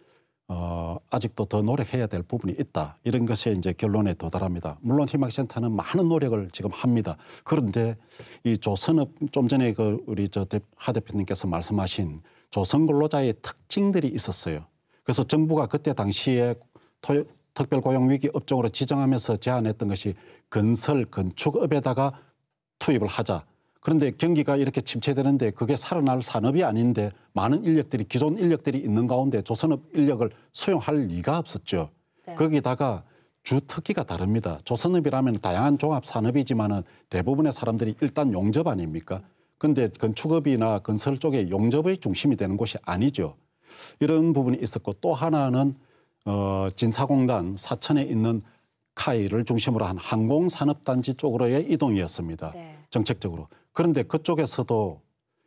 아직도 더 노력해야 될 부분이 있다. 이런 것에 이제 결론에 도달합니다. 물론 희망센터는 많은 노력을 지금 합니다. 그런데 이 조선업 좀 전에 그 우리 하 대표님께서 말씀하신 조선 근로자의 특징들이 있었어요. 그래서 정부가 그때 당시에 특별고용위기 업종으로 지정하면서 제안했던 것이 건설, 건축업에다가 투입을 하자. 그런데 경기가 이렇게 침체되는데 그게 살아날 산업이 아닌데 많은 인력들이 기존 인력들이 있는 가운데 조선업 인력을 수용할 리가 없었죠. 네. 거기다가 주특기가 다릅니다. 조선업이라면 다양한 종합 산업이지만은 대부분의 사람들이 일단 용접 아닙니까? 근데 건축업이나 건설 쪽에 용접의 중심이 되는 곳이 아니죠. 이런 부분이 있었고 또 하나는 진사공단 사천에 있는 카이를 중심으로 한 항공산업단지 쪽으로의 이동이었습니다. 네. 정책적으로. 그런데 그쪽에서도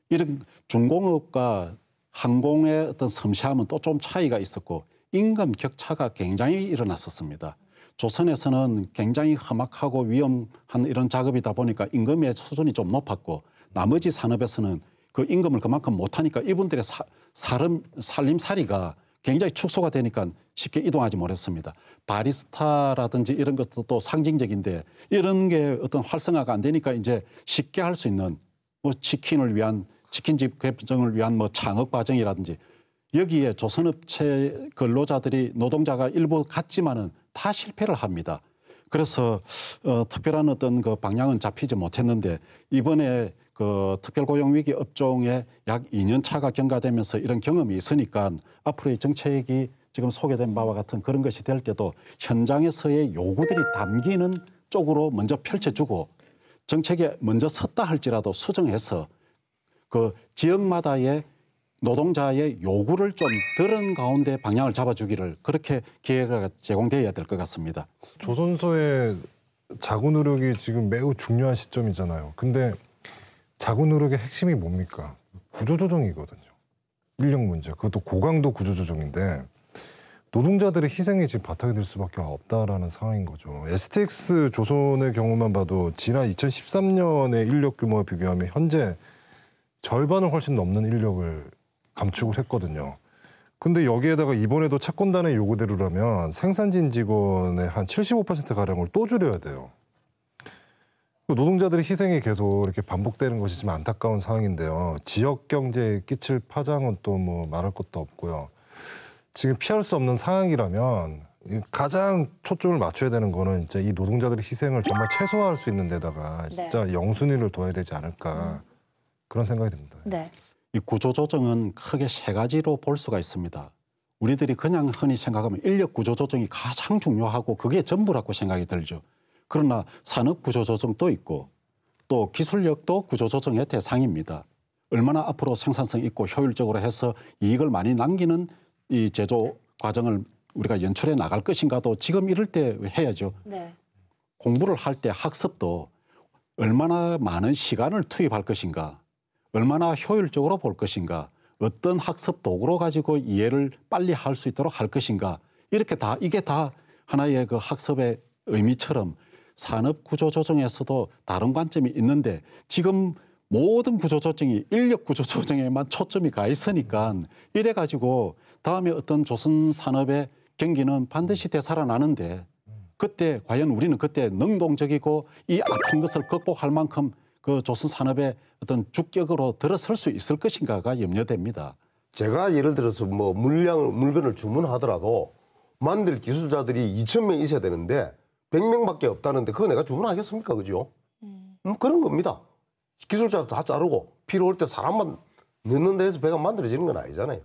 이런 중공업과 항공의 어떤 섬세함은 또 좀 차이가 있었고 임금 격차가 굉장히 일어났었습니다. 조선에서는 굉장히 험악하고 위험한 이런 작업이다 보니까 임금의 수준이 좀 높았고 나머지 산업에서는 그 임금을 그만큼 못하니까 이분들의 살림살이가 굉장히 축소가 되니까 쉽게 이동하지 못했습니다. 바리스타라든지 이런 것도 또 상징적인데 이런 게 어떤 활성화가 안 되니까 이제 쉽게 할 수 있는 뭐 치킨집 개정을 위한 뭐 창업 과정이라든지 여기에 조선업체 근로자들이 노동자가 일부 갔지만은 다 실패를 합니다. 그래서 특별한 어떤 그 방향은 잡히지 못했는데 이번에 그 특별고용위기 업종에 약 2년 차가 경과되면서 이런 경험이 있으니까 앞으로의 정책이 지금 소개된 바와 같은 그런 것이 될 때도 현장에서의 요구들이 담기는 쪽으로 먼저 펼쳐주고 정책에 먼저 섰다 할지라도 수정해서 그 지역마다의 노동자의 요구를 좀 들은 가운데 방향을 잡아주기를 그렇게 기회가 제공돼야 될 것 같습니다. 조선소의 자구 노력이 지금 매우 중요한 시점이잖아요. 근데 자구 노력의 핵심이 뭡니까? 구조조정이거든요. 인력 문제. 그것도 고강도 구조조정인데 노동자들의 희생이 지금 바탕이 될 수밖에 없다라는 상황인 거죠. STX 조선의 경우만 봐도 지난 2013년의 인력 규모와 비교하면 현재 절반을 훨씬 넘는 인력을 감축을 했거든요. 근데 여기에다가 이번에도 채권단의 요구대로라면 생산진 직원의 한 75%가량을 또 줄여야 돼요. 노동자들의 희생이 계속 이렇게 반복되는 것이 좀 안타까운 상황인데요. 지역 경제에 끼칠 파장은 또 뭐 말할 것도 없고요. 지금 피할 수 없는 상황이라면 가장 초점을 맞춰야 되는 거는 진짜 이 노동자들의 희생을 정말 최소화할 수 있는 데다가 진짜 영순위를 둬야 되지 않을까 그런 생각이 듭니다. 네. 이 구조조정은 크게 3가지로 볼 수가 있습니다. 우리들이 그냥 흔히 생각하면 인력 구조조정이 가장 중요하고 그게 전부라고 생각이 들죠. 그러나 산업 구조조정도 있고 또 기술력도 구조조정의 대상입니다. 얼마나 앞으로 생산성 있고 효율적으로 해서 이익을 많이 남기는 이 제조 과정을 우리가 연출해 나갈 것인가도 지금 이럴 때 해야죠. 네. 공부를 할 때 학습도 얼마나 많은 시간을 투입할 것인가, 얼마나 효율적으로 볼 것인가, 어떤 학습 도구로 가지고 이해를 빨리 할 수 있도록 할 것인가, 이렇게 다 이게 다 하나의 그 학습의 의미처럼 산업 구조조정에서도 다른 관점이 있는데 지금 모든 구조조정이 인력 구조조정에만 초점이 가 있으니까 이래가지고 다음에 어떤 조선 산업의 경기는 반드시 되살아나는데 그때 과연 우리는 그때 능동적이고 이 아픈 것을 극복할 만큼 그 조선 산업의 어떤 주격으로 들어설 수 있을 것인가가 염려됩니다. 제가 예를 들어서 뭐 물건을 주문하더라도 만들 기술자들이 2,000명 있어야 되는데 100명밖에 없다는데 그거 내가 주문하겠습니까? 그죠? 그런 겁니다. 기술자도 다 자르고 필요할 때 사람만 넣는 데에서 배가 만들어지는 건 아니잖아요.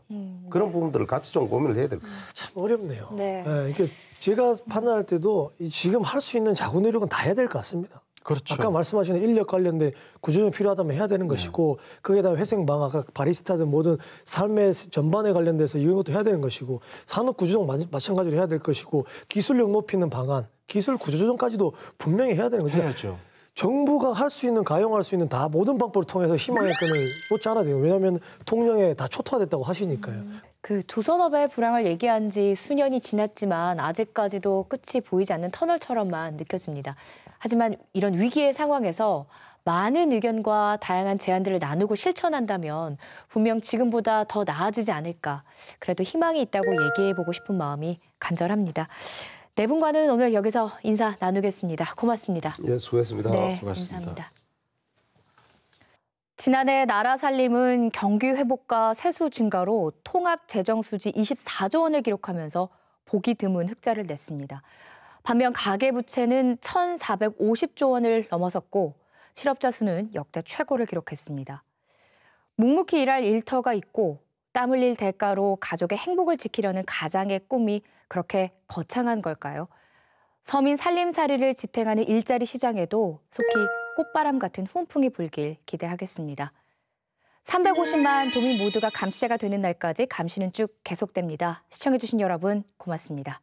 그런 부분들을 같이 좀 고민을 해야 될 것 같아요. 참 어렵네요. 네. 이게 제가 판단할 때도 지금 할 수 있는 자구 노력은 다 해야 될 것 같습니다. 그렇죠. 아까 말씀하신 인력 관련된 구조조정이 필요하다면 해야 되는 것이고 거기에다 회생 방안, 아까 바리스타든 모든 삶의 전반에 관련돼서 이런 것도 해야 되는 것이고 산업 구조조정 마찬가지로 해야 될 것이고 기술력 높이는 방안, 기술 구조조정까지도 분명히 해야 되는 거죠. 해야죠. 정부가 할 수 있는, 가용할 수 있는 다 모든 방법을 통해서 희망의 끈을 놓지 않아야 돼요. 왜냐하면 통영에 다 초토화됐다고 하시니까요. 그 조선업의 불황을 얘기한 지 수년이 지났지만 아직까지도 끝이 보이지 않는 터널처럼만 느껴집니다. 하지만 이런 위기의 상황에서 많은 의견과 다양한 제안들을 나누고 실천한다면 분명 지금보다 더 나아지지 않을까. 그래도 희망이 있다고 얘기해보고 싶은 마음이 간절합니다. 네 분과는 오늘 여기서 인사 나누겠습니다. 고맙습니다. 예, 수고했습니다. 네, 수고하셨습니다. 감사합니다. 지난해 나라 살림은 경기 회복과 세수 증가로 통합 재정 수지 24조 원을 기록하면서 보기 드문 흑자를 냈습니다. 반면 가계 부채는 1,450조 원을 넘어섰고 실업자 수는 역대 최고를 기록했습니다. 묵묵히 일할 일터가 있고 땀 흘릴 대가로 가족의 행복을 지키려는 가장의 꿈이 그렇게 거창한 걸까요? 서민 살림살이를 지탱하는 일자리 시장에도 속히 꽃바람 같은 훈풍이 불길 기대하겠습니다. 350만 도민 모두가 감시자가 되는 날까지 감시는 쭉 계속됩니다. 시청해주신 여러분 고맙습니다.